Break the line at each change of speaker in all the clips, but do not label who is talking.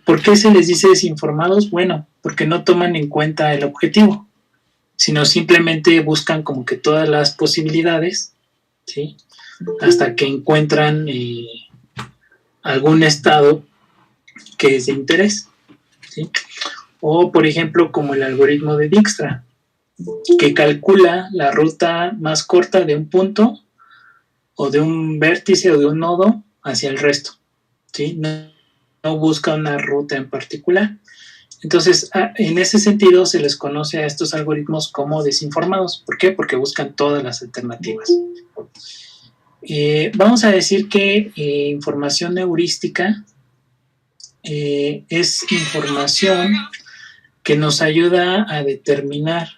¿Por qué se les dice desinformados? Bueno, porque no toman en cuenta el objetivo, sino simplemente buscan como que todas las posibilidades, ¿sí? Hasta que encuentran algún estado que es de interés, ¿sí? O, por ejemplo, como el algoritmo de Dijkstra, que calcula la ruta más corta de un punto o de un vértice o de un nodo hacia el resto, ¿sí? No busca una ruta en particular. Entonces, en ese sentido se les conoce a estos algoritmos como desinformados. ¿Por qué? Porque buscan todas las alternativas. Vamos a decir que información heurística es información que nos ayuda a determinar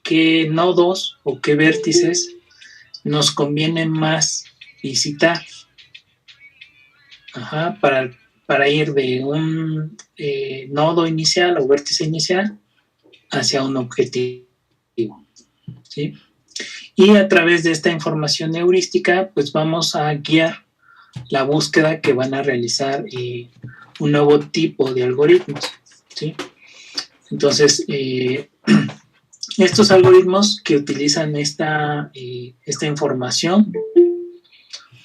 qué nodos o qué vértices nos conviene más visitar, para ir de un nodo inicial o vértice inicial hacia un objetivo, ¿sí? Y a través de esta información heurística, pues vamos a guiar la búsqueda que van a realizar un nuevo tipo de algoritmos, ¿sí? Entonces, estos algoritmos que utilizan esta información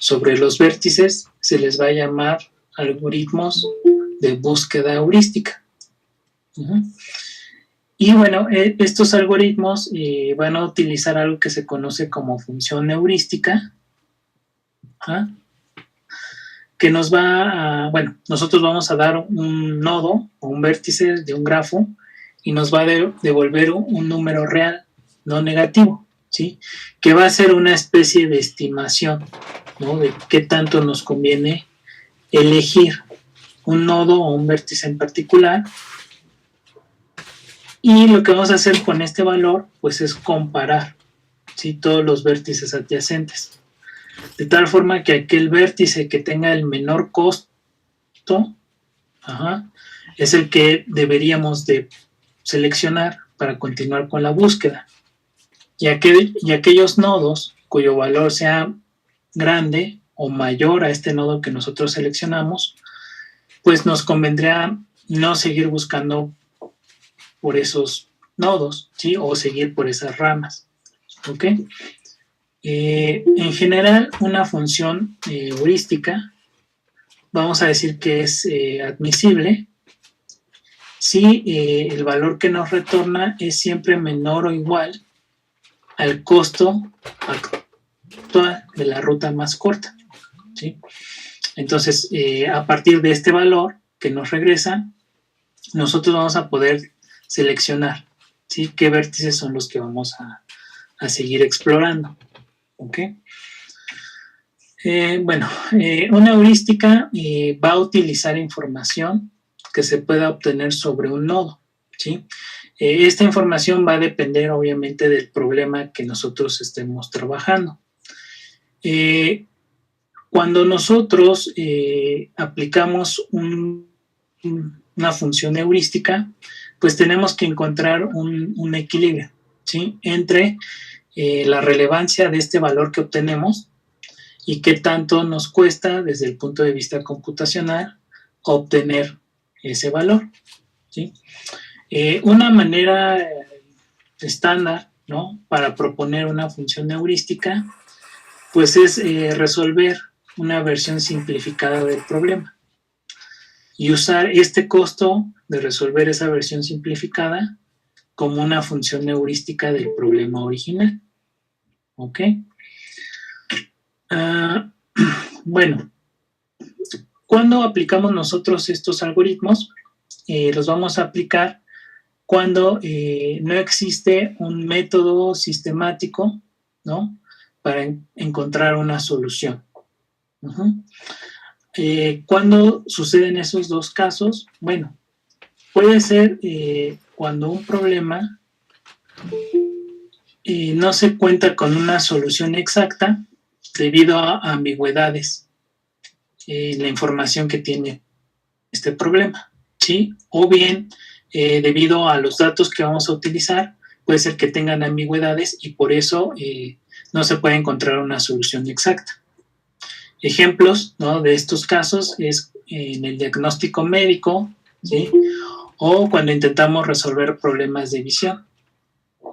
sobre los vértices se les va a llamar algoritmos de búsqueda heurística. Y bueno, estos algoritmos van a utilizar algo que se conoce como función heurística, que nos va a, bueno, nosotros vamos a dar un nodo o un vértice de un grafo y nos va a devolver un número real, no negativo, ¿sí? Que va a ser una especie de estimación, ¿no? De qué tanto nos conviene elegir un nodo o un vértice en particular. Y lo que vamos a hacer con este valor, pues es comparar, ¿sí? Todos los vértices adyacentes. De tal forma que aquel vértice que tenga el menor costo, es el que deberíamos de seleccionar para continuar con la búsqueda. Y aquellos nodos cuyo valor sea grande o mayor a este nodo que nosotros seleccionamos, pues nos convendría no seguir buscando por esos nodos, ¿sí? O seguir por esas ramas, ¿ok? En general, una función heurística, vamos a decir que es admisible si el valor que nos retorna es siempre menor o igual al costo actual de la ruta más corta, ¿sí? Entonces, a partir de este valor que nos regresa, nosotros vamos a poder seleccionar, ¿sí? Qué vértices son los que vamos a seguir explorando, ¿ok? Una heurística va a utilizar información que se pueda obtener sobre un nodo, ¿sí? Esta información va a depender obviamente del problema que nosotros estemos trabajando. Cuando nosotros aplicamos una función heurística, pues tenemos que encontrar un equilibrio, ¿sí? Entre la relevancia de este valor que obtenemos y qué tanto nos cuesta desde el punto de vista computacional obtener ese valor, ¿sí? Una manera estándar, ¿no?, para proponer una función heurística, pues es resolver una versión simplificada del problema y usar este costo de resolver esa versión simplificada como una función heurística del problema original, ¿ok? Bueno, ¿cuándo aplicamos nosotros estos algoritmos? Los vamos a aplicar cuando no existe un método sistemático, ¿no?, para encontrar una solución. ¿Cuándo suceden esos dos casos? Bueno, puede ser cuando un problema no se cuenta con una solución exacta debido a ambigüedades en la información que tiene este problema, ¿sí? O bien, debido a los datos que vamos a utilizar, puede ser que tengan ambigüedades y por eso no se puede encontrar una solución exacta. Ejemplos, ¿no?, de estos casos es en el diagnóstico médico, ¿sí? O cuando intentamos resolver problemas de visión,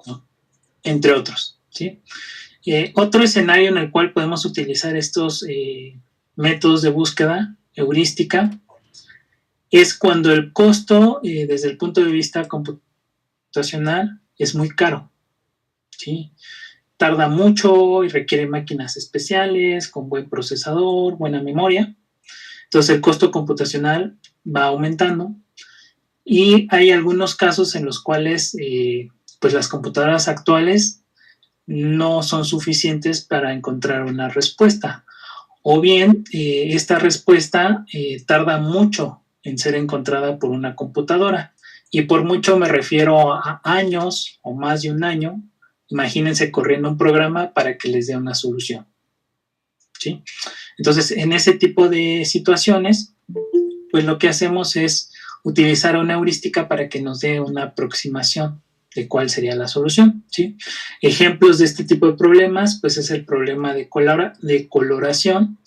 ¿no? Entre otros, ¿sí? Otro escenario en el cual podemos utilizar estos métodos de búsqueda heurística es cuando el costo desde el punto de vista computacional es muy caro, ¿sí? Tarda mucho y requiere máquinas especiales, con buen procesador, buena memoria. Entonces el costo computacional va aumentando y hay algunos casos en los cuales pues las computadoras actuales no son suficientes para encontrar una respuesta. O bien esta respuesta tarda mucho en ser encontrada por una computadora. Y por mucho me refiero a años o más de un año. Imagínense corriendo un programa para que les dé una solución, ¿sí? Entonces, en ese tipo de situaciones, pues lo que hacemos es utilizar una heurística para que nos dé una aproximación de cuál sería la solución, ¿sí? Ejemplos de este tipo de problemas, pues es el problema de coloración,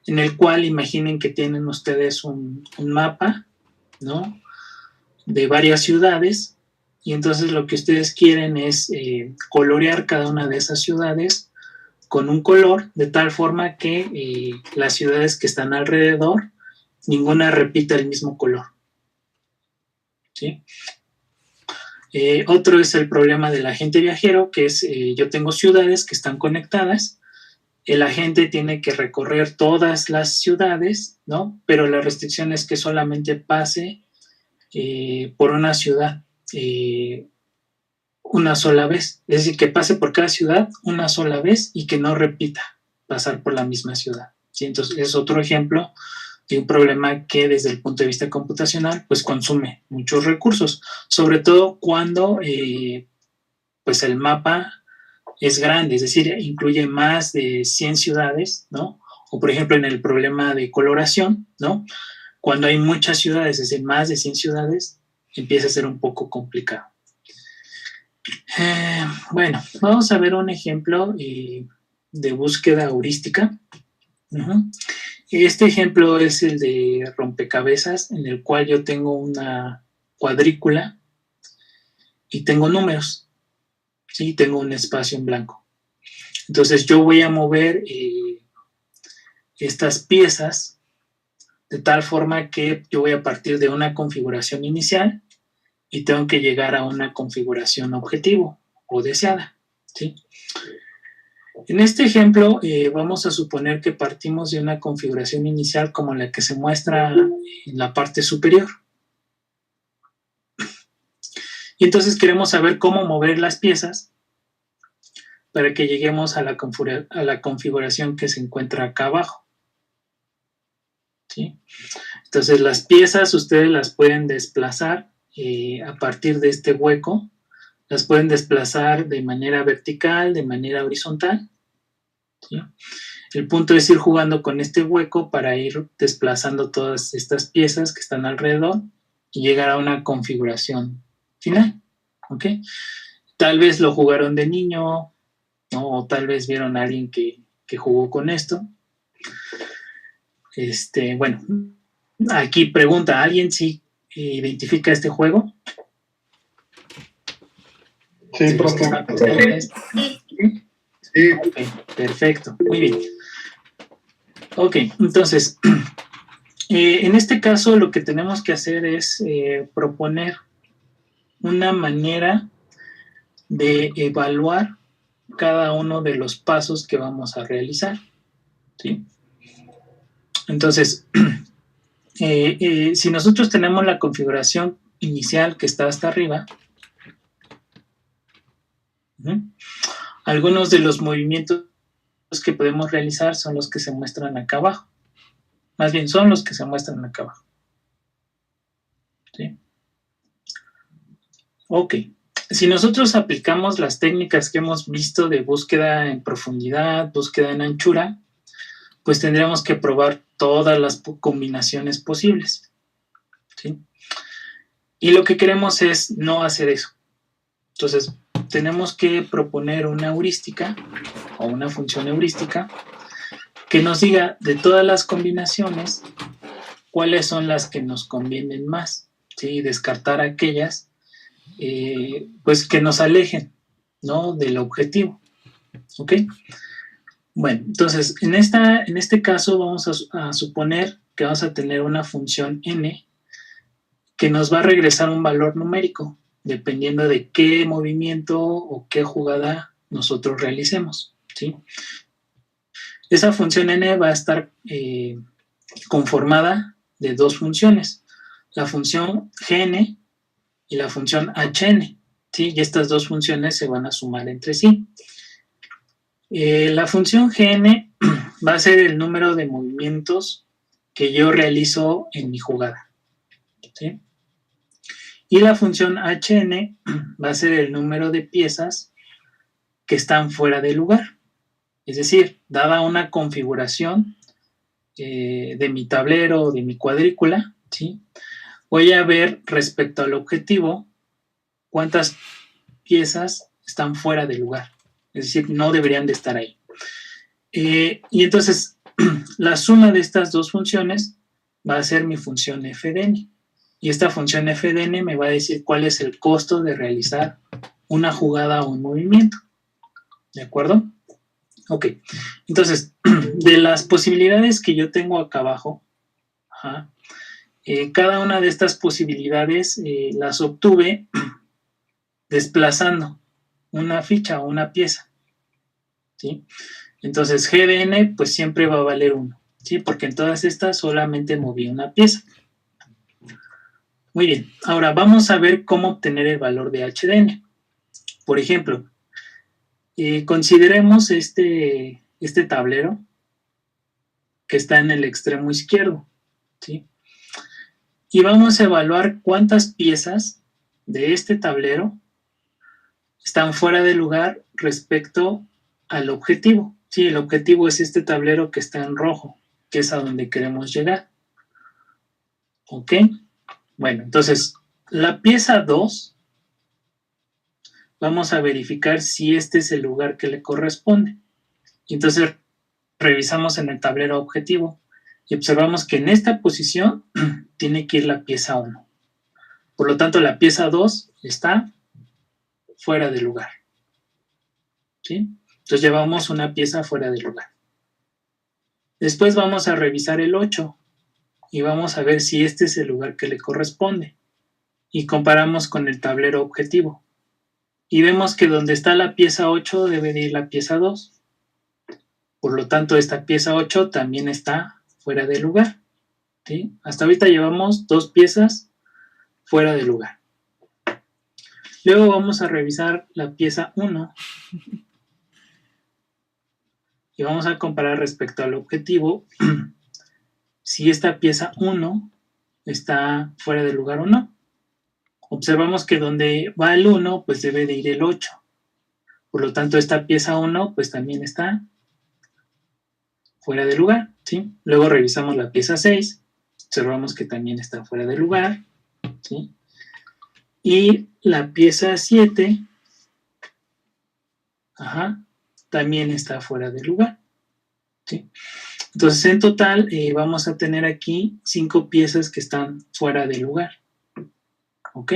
en el cual imaginen que tienen ustedes un mapa, ¿no? De varias ciudades, y entonces lo que ustedes quieren es colorear cada una de esas ciudades con un color, de tal forma que las ciudades que están alrededor, ninguna repita el mismo color, ¿sí? Otro es el problema del agente viajero, que es, yo tengo ciudades que están conectadas, el agente tiene que recorrer todas las ciudades, ¿no? Pero la restricción es que solamente pase por una ciudad una sola vez, es decir, que pase por cada ciudad una sola vez y que no repita pasar por la misma ciudad, ¿sí? Entonces es otro ejemplo de un problema que desde el punto de vista computacional pues consume muchos recursos, sobre todo cuando pues el mapa es grande, es decir, incluye más de 100 ciudades, ¿no? O por ejemplo en el problema de coloración, ¿no? Cuando hay muchas ciudades, es decir, más de 100 ciudades, empieza a ser un poco complicado. Bueno, vamos a ver un ejemplo de búsqueda heurística. Este ejemplo es el de rompecabezas, en el cual yo tengo una cuadrícula y tengo números, ¿sí? Tengo un espacio en blanco. Entonces yo voy a mover estas piezas de tal forma que yo voy a partir de una configuración inicial y tengo que llegar a una configuración objetivo o deseada, ¿sí? En este ejemplo vamos a suponer que partimos de una configuración inicial como la que se muestra en la parte superior. Y entonces queremos saber cómo mover las piezas para que lleguemos a la configuración que se encuentra acá abajo, ¿sí? Entonces las piezas ustedes las pueden desplazar a partir de este hueco, las pueden desplazar de manera vertical, de manera horizontal, ¿sí? El punto es ir jugando con este hueco para ir desplazando todas estas piezas que están alrededor y llegar a una configuración final, ¿ok? Tal vez lo jugaron de niño, ¿no? O tal vez vieron a alguien que jugó con esto. Bueno, aquí pregunta, ¿alguien sí identifica este juego?
Sí, profe.
Sí. Okay, perfecto, muy bien. Ok, entonces, en este caso lo que tenemos que hacer es proponer una manera de evaluar cada uno de los pasos que vamos a realizar, ¿sí? Entonces, si nosotros tenemos la configuración inicial que está hasta arriba, algunos de los movimientos que podemos realizar son los que se muestran acá abajo. Más bien, son los que se muestran acá abajo, ¿sí? Ok. Si nosotros aplicamos las técnicas que hemos visto de búsqueda en profundidad, búsqueda en anchura, pues tendríamos que probar todas las combinaciones posibles, ¿sí? Y lo que queremos es no hacer eso. Entonces, tenemos que proponer una heurística o una función heurística que nos diga de todas las combinaciones cuáles son las que nos convienen más, ¿sí? Descartar aquellas pues que nos alejen, ¿no? Del objetivo, ¿ok? Bueno, entonces en este caso vamos a suponer que vamos a tener una función n que nos va a regresar un valor numérico, dependiendo de qué movimiento o qué jugada nosotros realicemos, ¿sí? Esa función n va a estar conformada de dos funciones, la función gn y la función hn, ¿sí? Y estas dos funciones se van a sumar entre sí. La función gn va a ser el número de movimientos que yo realizo en mi jugada, ¿sí? Y la función hn va a ser el número de piezas que están fuera de lugar. Es decir, dada una configuración de mi tablero o de mi cuadrícula, ¿sí? Voy a ver respecto al objetivo cuántas piezas están fuera de lugar. Es decir, no deberían de estar ahí. Y entonces, la suma de estas dos funciones va a ser mi función f de n. Y esta función f de n me va a decir cuál es el costo de realizar una jugada o un movimiento. ¿De acuerdo? Ok. Entonces, de las posibilidades que yo tengo acá abajo, cada una de estas posibilidades las obtuve desplazando una ficha o una pieza, ¿sí? Entonces, g de n pues siempre va a valer 1, ¿sí? Porque en todas estas solamente moví una pieza. Muy bien, ahora vamos a ver cómo obtener el valor de h de n. Por ejemplo, consideremos este tablero que está en el extremo izquierdo, ¿sí? Y vamos a evaluar cuántas piezas de este tablero están fuera de lugar respecto al objetivo. Sí, el objetivo es este tablero que está en rojo, que es a donde queremos llegar. ¿Ok? Bueno, entonces, la pieza 2, vamos a verificar si este es el lugar que le corresponde. Y entonces, revisamos en el tablero objetivo y observamos que en esta posición tiene que ir la pieza 1. Por lo tanto, la pieza 2 está fuera de lugar. ¿Sí? Entonces llevamos una pieza fuera de lugar. Después vamos a revisar el 8 y vamos a ver si este es el lugar que le corresponde. Y comparamos con el tablero objetivo. Y vemos que donde está la pieza 8 debe de ir la pieza 2. Por lo tanto, esta pieza 8 también está fuera de lugar. ¿Sí? Hasta ahorita llevamos 2 piezas fuera de lugar. Luego vamos a revisar la pieza 1 y vamos a comparar respecto al objetivo si esta pieza 1 está fuera de lugar o no. Observamos que donde va el 1, pues debe de ir el 8. Por lo tanto, esta pieza 1, pues también está fuera de lugar, ¿sí? Luego revisamos la pieza 6, observamos que también está fuera de lugar, ¿sí? Y la pieza 7, también está fuera de lugar, ¿sí? Entonces, en total, vamos a tener aquí 5 piezas que están fuera de lugar, ¿ok?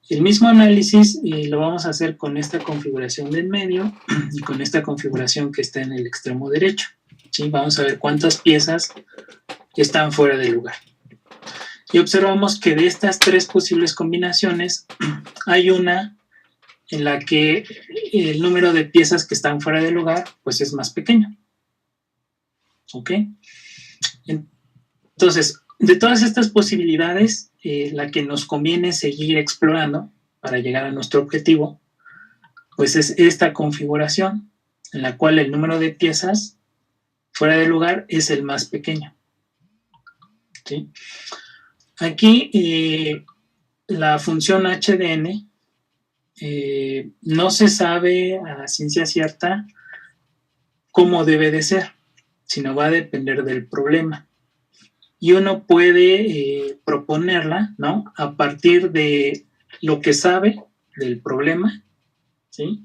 El mismo análisis lo vamos a hacer con esta configuración del medio y con esta configuración que está en el extremo derecho, ¿sí? Vamos a ver cuántas piezas están fuera de lugar. Y observamos que de estas 3 posibles combinaciones, hay una en la que el número de piezas que están fuera de lugar pues es más pequeño. ¿Ok? Entonces, de todas estas posibilidades, la que nos conviene seguir explorando para llegar a nuestro objetivo, pues es esta configuración en la cual el número de piezas fuera de lugar es el más pequeño. ¿Sí? Aquí la función h de n no se sabe a ciencia cierta cómo debe de ser, sino va a depender del problema. Y uno puede proponerla, ¿no? A partir de lo que sabe del problema, ¿sí?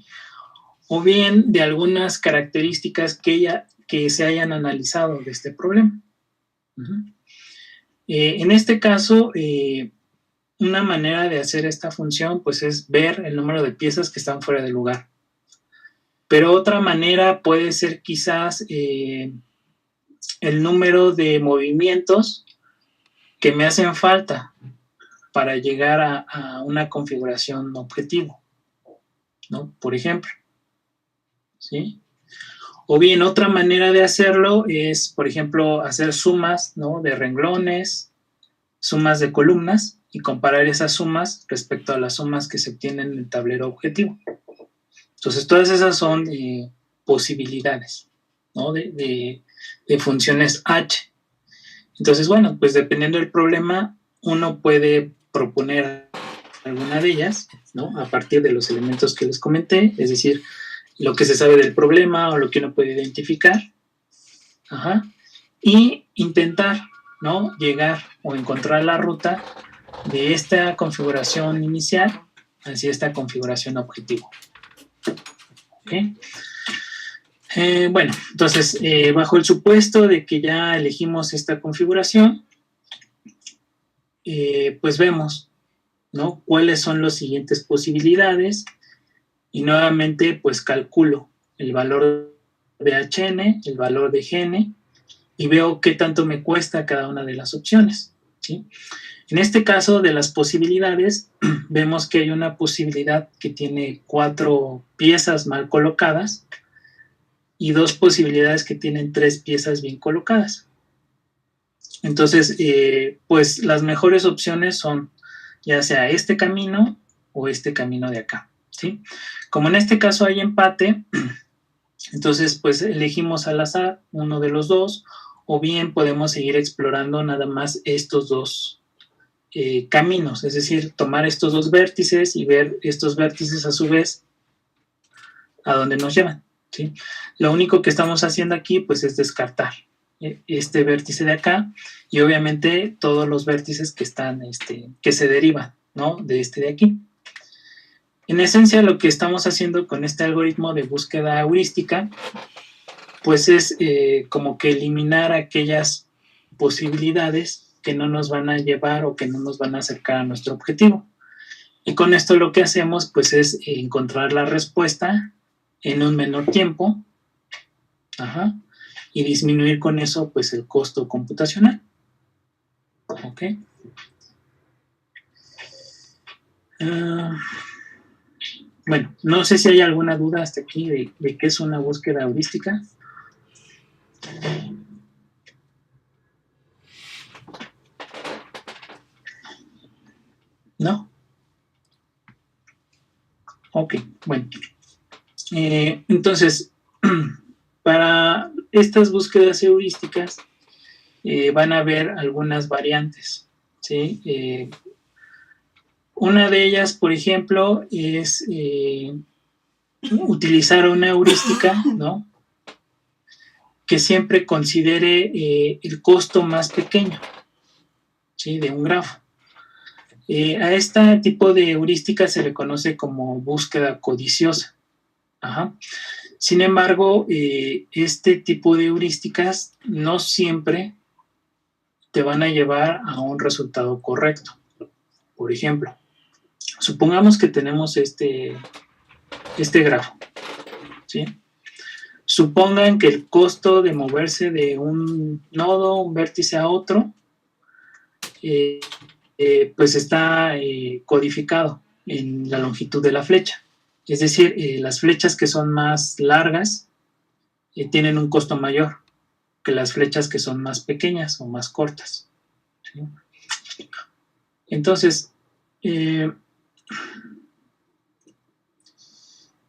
O bien de algunas características que se hayan analizado de este problema. En este caso, una manera de hacer esta función pues es ver el número de piezas que están fuera de lugar. Pero otra manera puede ser quizás el número de movimientos que me hacen falta para llegar a una configuración objetivo, ¿no? Por ejemplo, ¿sí? O bien otra manera de hacerlo es, por ejemplo, hacer sumas, ¿no? De renglones, sumas de columnas y comparar esas sumas respecto a las sumas que se obtienen en el tablero objetivo. Entonces, todas esas son posibilidades, ¿no? de funciones H. Entonces, bueno, pues dependiendo del problema, uno puede proponer alguna de ellas, ¿no? A partir de los elementos que les comenté, es decir, lo que se sabe del problema o lo que uno puede identificar, ajá, y intentar, ¿no? Llegar o encontrar la ruta de esta configuración inicial hacia esta configuración objetivo. ¿Ok? Bueno, entonces, bajo el supuesto de que ya elegimos esta configuración, pues vemos, ¿no? Cuáles son las siguientes posibilidades y nuevamente pues calculo el valor de HN, el valor de GN y veo qué tanto me cuesta cada una de las opciones, ¿sí? En este caso de las posibilidades, vemos que hay una posibilidad que tiene 4 piezas mal colocadas y 2 posibilidades que tienen 3 piezas bien colocadas. Entonces, pues las mejores opciones son ya sea este camino o este camino de acá, ¿sí? Como en este caso hay empate, entonces pues elegimos al azar uno de los dos, o bien podemos seguir explorando nada más estos dos caminos, es decir, tomar estos dos vértices y ver estos vértices a su vez a dónde nos llevan, ¿sí? Lo único que estamos haciendo aquí pues es descartar este vértice de acá y obviamente todos los vértices que están, que se derivan, ¿no? De este de aquí. En esencia, lo que estamos haciendo con este algoritmo de búsqueda heurística, pues es como que eliminar aquellas posibilidades que no nos van a llevar o que no nos van a acercar a nuestro objetivo. Y con esto lo que hacemos, pues es encontrar la respuesta en un menor tiempo, ajá, y disminuir con eso, pues, el costo computacional. ¿Ok? Bueno, no sé si hay alguna duda hasta aquí de qué es una búsqueda heurística. ¿No? Ok, bueno. Entonces, para estas búsquedas heurísticas van a haber algunas variantes, ¿sí? Una de ellas, por ejemplo, es utilizar una heurística, ¿no? Que siempre considere el costo más pequeño, ¿sí? De un grafo. A este tipo de heurística se le conoce como búsqueda codiciosa. Ajá. Sin embargo, este tipo de heurísticas no siempre te van a llevar a un resultado correcto. Por ejemplo, supongamos que tenemos este grafo, ¿sí? Supongan que el costo de moverse de un nodo, un vértice a otro, pues está codificado en la longitud de la flecha. Es decir, las flechas que son más largas tienen un costo mayor que las flechas que son más pequeñas o más cortas, ¿sí? Entonces,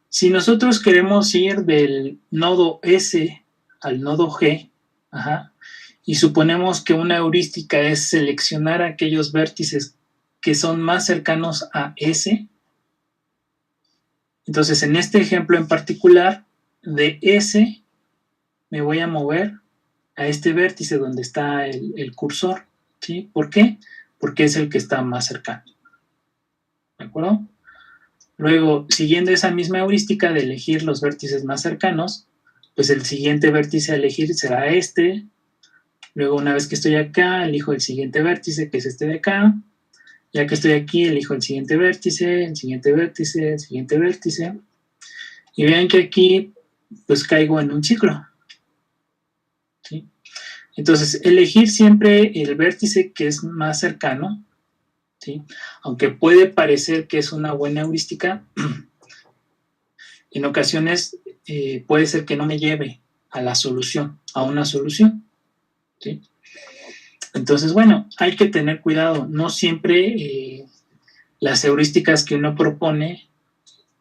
si nosotros queremos ir del nodo S al nodo G, ajá, y suponemos que una heurística es seleccionar aquellos vértices que son más cercanos a S, entonces en este ejemplo en particular, de S me voy a mover a este vértice donde está el cursor, ¿sí? ¿Por qué? Porque es el que está más cercano, ¿de acuerdo? Luego, siguiendo esa misma heurística de elegir los vértices más cercanos, pues el siguiente vértice a elegir será este, Luego, una vez que estoy acá, elijo el siguiente vértice, que es este de acá. Ya que estoy aquí, elijo el siguiente vértice, el siguiente vértice, el siguiente vértice. Y vean que aquí, pues caigo en un ciclo. ¿Sí? Entonces, elegir siempre el vértice que es más cercano, ¿sí? Aunque puede parecer que es una buena heurística, en ocasiones puede ser que no me lleve a la solución, a una solución, ¿sí? Entonces, bueno, hay que tener cuidado. No siempre las heurísticas que uno propone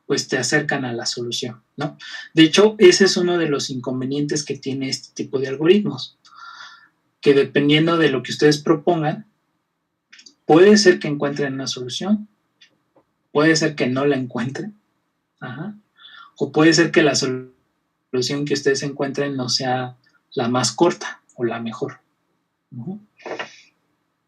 pues te acercan a la solución, ¿no? De hecho, ese es uno de los inconvenientes que tiene este tipo de algoritmos, que dependiendo de lo que ustedes propongan, puede ser que encuentren una solución, puede ser que no la encuentren, ajá, o puede ser que la solución que ustedes encuentren no sea la más corta o la mejor. Uh-huh.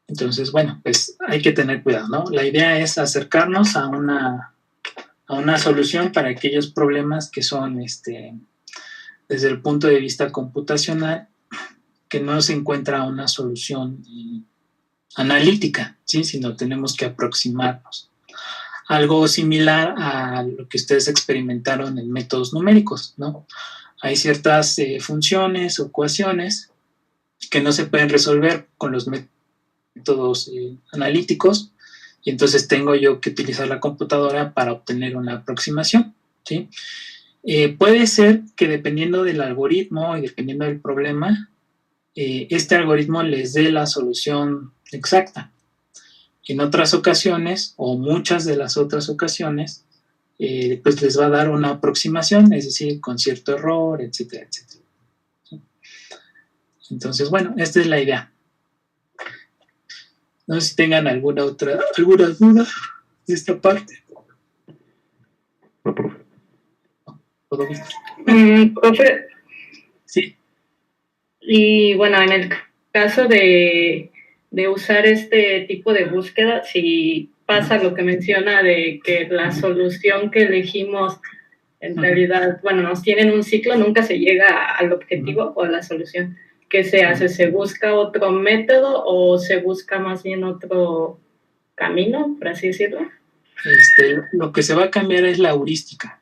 Entonces, bueno, pues hay que tener cuidado, ¿no? La idea es acercarnos a una solución para aquellos problemas que son, desde el punto de vista computacional, que no se encuentra una solución analítica, ¿sí? Sino tenemos que aproximarnos. Algo similar a lo que ustedes experimentaron en métodos numéricos, ¿no? Hay ciertas funciones o ecuaciones que no se pueden resolver con los métodos analíticos, y entonces tengo yo que utilizar la computadora para obtener una aproximación, ¿sí? Puede ser que dependiendo del algoritmo y dependiendo del problema, este algoritmo les dé la solución exacta. En otras ocasiones, o muchas de las otras ocasiones, pues les va a dar una aproximación, es decir, con cierto error, etcétera, etcétera. ¿Sí? Entonces, bueno, esta es la idea. No sé si tengan alguna duda de esta parte.
No, profe.
¿Todo bien?
Profe.
Sí.
Y bueno, en el caso de usar este tipo de búsqueda, si pasa lo que menciona de que la solución que elegimos en realidad, bueno, nos tienen un ciclo, nunca se llega al objetivo o a la solución. ¿Qué se hace? ¿Se busca otro método o se busca más bien otro camino, por así decirlo?
Lo que se va a cambiar es la heurística.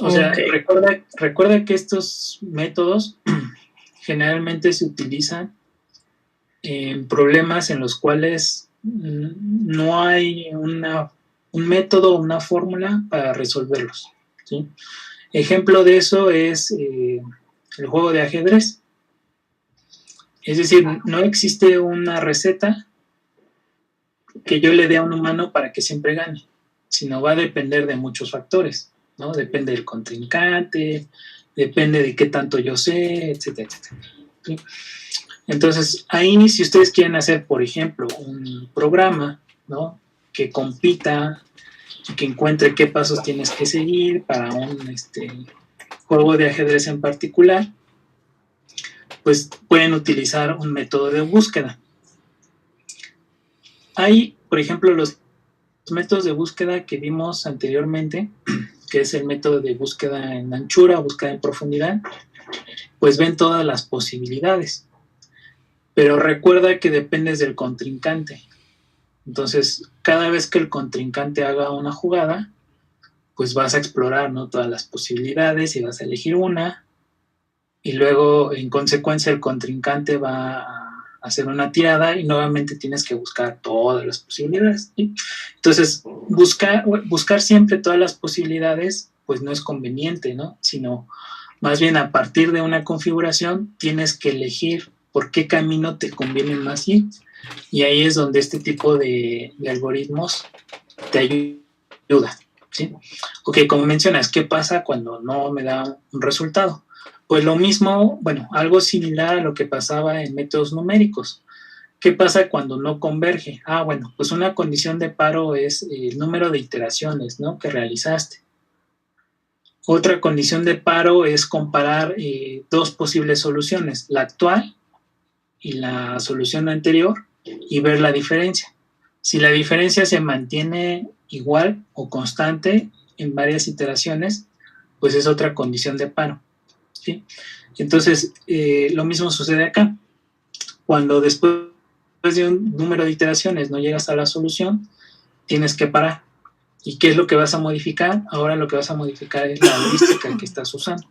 O sea, recuerda que estos métodos generalmente se utilizan en problemas en los cuales no hay un método o una fórmula para resolverlos, ¿sí? Ejemplo de eso es el juego de ajedrez. Es decir, no existe una receta que yo le dé a un humano para que siempre gane, sino va a depender de muchos factores, ¿no? Depende del contrincante, depende de qué tanto yo sé, etcétera, etcétera. ¿Sí? Entonces, ahí si ustedes quieren hacer, por ejemplo, un programa, ¿no? Que compita, que encuentre qué pasos tienes que seguir para un juego de ajedrez en particular, pues pueden utilizar un método de búsqueda. Hay, por ejemplo, los métodos de búsqueda que vimos anteriormente, que es el método de búsqueda en anchura, búsqueda en profundidad, pues ven todas las posibilidades. Pero recuerda que dependes del contrincante. Entonces, cada vez que el contrincante haga una jugada, pues vas a explorar, ¿no? Todas las posibilidades y vas a elegir una, y luego, en consecuencia, el contrincante va a hacer una tirada y nuevamente tienes que buscar todas las posibilidades, ¿sí? Entonces, buscar siempre todas las posibilidades, pues no es conveniente, ¿no? Sino, más bien, a partir de una configuración, tienes que elegir por qué camino te conviene más ir. Y ahí es donde este tipo de algoritmos te ayuda, ¿sí? Ok, como mencionas, ¿qué pasa cuando no me da un resultado? Pues lo mismo, bueno, algo similar a lo que pasaba en métodos numéricos. ¿Qué pasa cuando no converge? Bueno, pues una condición de paro es el número de iteraciones, ¿no? Que realizaste. Otra condición de paro es comparar dos posibles soluciones, la actual y la solución anterior, y ver la diferencia. Si la diferencia se mantiene igual o constante en varias iteraciones, pues es otra condición de paro, ¿sí? Entonces, lo mismo sucede acá. Cuando después de un número de iteraciones no llegas a la solución, tienes que parar. ¿Y qué es lo que vas a modificar? Ahora lo que vas a modificar es la heurística que estás usando,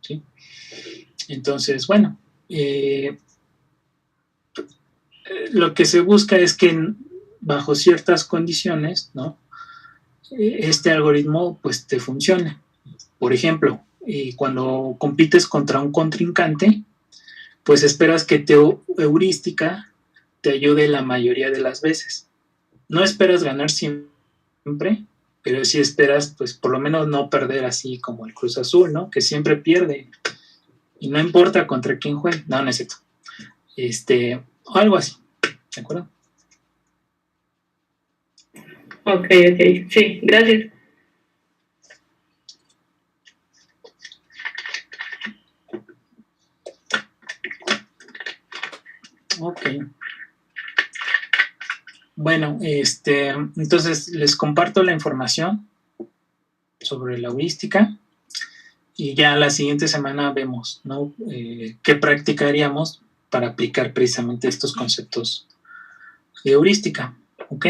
¿sí? Entonces, bueno, lo que se busca es que bajo ciertas condiciones, ¿no?, este algoritmo pues te funcione. Por ejemplo, cuando compites contra un contrincante, pues esperas que tu heurística te ayude la mayoría de las veces. No esperas ganar siempre, pero sí esperas, pues, por lo menos no perder así como el Cruz Azul, ¿no? Que siempre pierde. Y no importa contra quién juegue. No, no es cierto. O algo así. ¿De acuerdo?
Ok, sí, gracias.
Ok. Bueno, entonces les comparto la información sobre la heurística y ya la siguiente semana vemos, ¿no?, qué practicaríamos para aplicar precisamente estos conceptos de heurística. ¿Ok?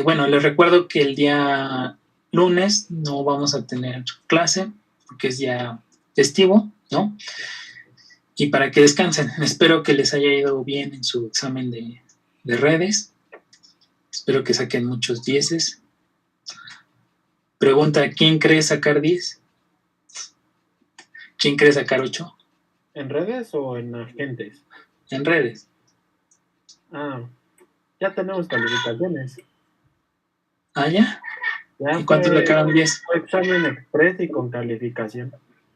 Bueno, les recuerdo que el día lunes no vamos a tener clase porque es ya festivo, ¿no? Y para que descansen. Espero que les haya ido bien en su examen de redes. Espero que saquen muchos 10. Pregunta, ¿quién cree sacar 10? ¿Quién cree sacar 8?
¿En redes o en agentes?
En redes.
Ah, ya tenemos calificaciones.
¿Ah, ya?
Ya
¿Y cuántos sacaron 10?
Fue examen express y con calificación.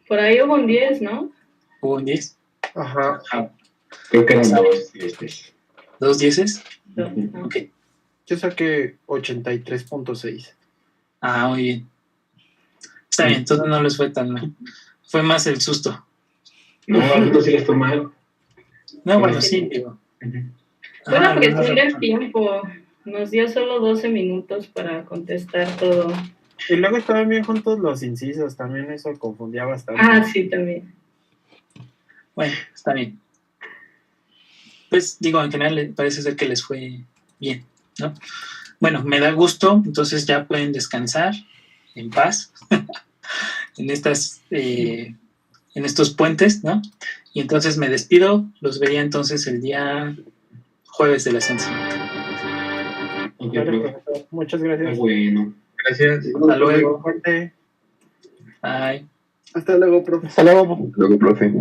Por ahí hubo un 10, ¿no?
¿Hubo un 10?
Ajá.
Creo que eran 2
¿2 10?
No.
Ok.
Yo saqué 83.6.
Ah, muy bien. Está bien, entonces no les fue tan mal. Fue más el susto.
No, ahorita sí les fue mal.
No, bueno, sí, digo.
Fue la
algunos
presión del
razón.
tiempo. Nos dio solo 12 minutos para contestar todo.
Y luego estaban bien juntos los incisos, también eso confundía bastante.
Ah, sí, también.
Bueno, está bien. Pues digo, en general parece ser que les fue bien, ¿no? Bueno, me da gusto, entonces ya pueden descansar en paz en estos puentes, ¿no? Y entonces me despido, los vería entonces el día jueves de la siguiente semana.
Ok,
Vale,
profe.
profesor. Muchas gracias.
Bueno.
Gracias.
Hasta luego.
Fuerte.
Bye.
Hasta luego, profe.
Luego, profe.